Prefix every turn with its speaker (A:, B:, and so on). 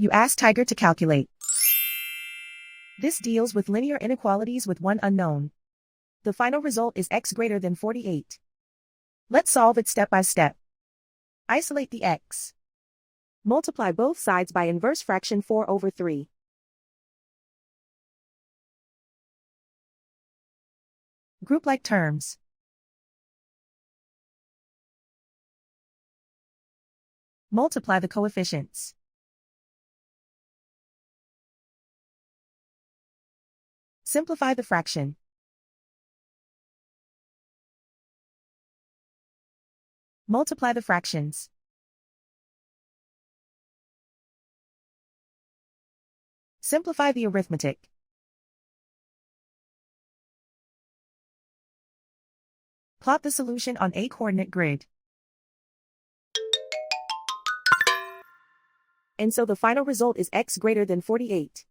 A: You ask Tiger to calculate. This deals with linear inequalities with one unknown. The final result is x greater than 48. Let's solve it step by step. Isolate the x. Multiply both sides by inverse fraction 4/3. Group like terms. Multiply the coefficients. Simplify the fraction. Multiply the fractions. Simplify the arithmetic. Plot the solution on a coordinate grid. And so the final result is x greater than 48.